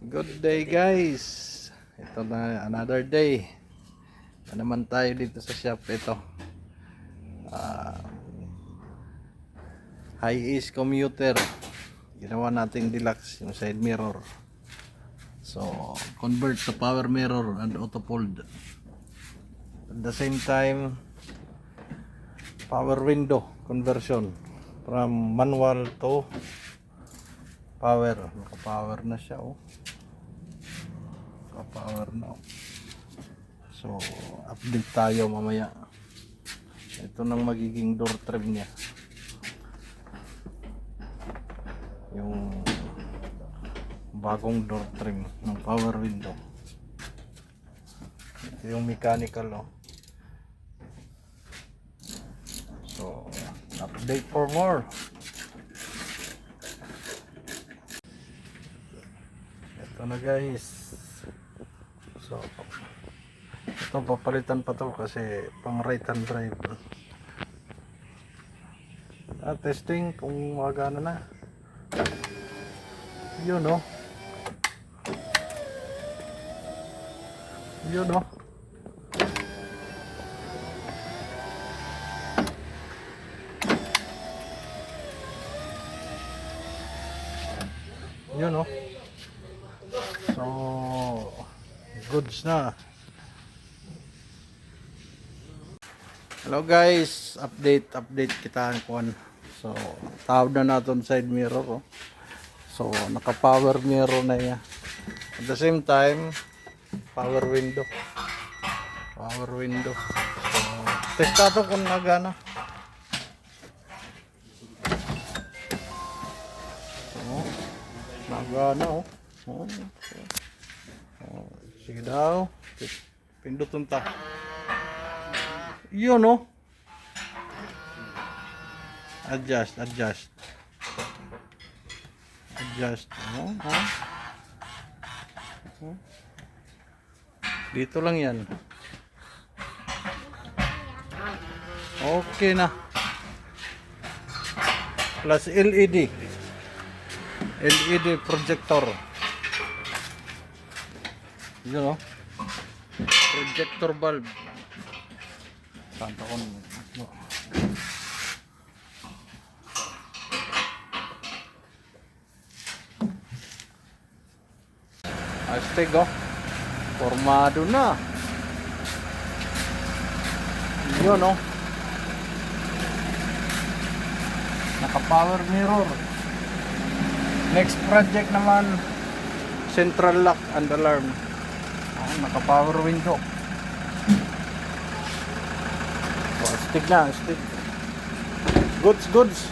Good day guys. Ito na another day. Na naman tayo dito sa shop. Ito high ace commuter. Ginawa nating deluxe yung side mirror. So convert to power mirror and auto fold. At the same time power window conversion from manual to power. Naka-power na siya oh. Naka-power na oh. So update tayo mamaya. Ito nang magiging door trim niya. Yung bagong door trim ng power window. Ito yung mechanical oh. So update for more. Ito na guys. So ito papalitan pa to kasi pang right hand drive. Testing kung magana na. Yun oh. Yun oh. Yun oh. So goods na. Hello guys, update kita ang kuan. So tawag na natin side mirror oh. So naka power mirror na yan. At the same time power window. Power window. So test natin kung nagana. So nagana oh. Sige daw. Pindutin ta. Yun oh. Adjust. Oh. Dito lang yan. Okay na. Plus LED projector. Yun oh. Projector bulb. Santo kon. Astig oh. Formado na. Yun oh. Naka power mirror. Next project naman central lock and alarm. Naka power window. So, astig na, astig. Goods.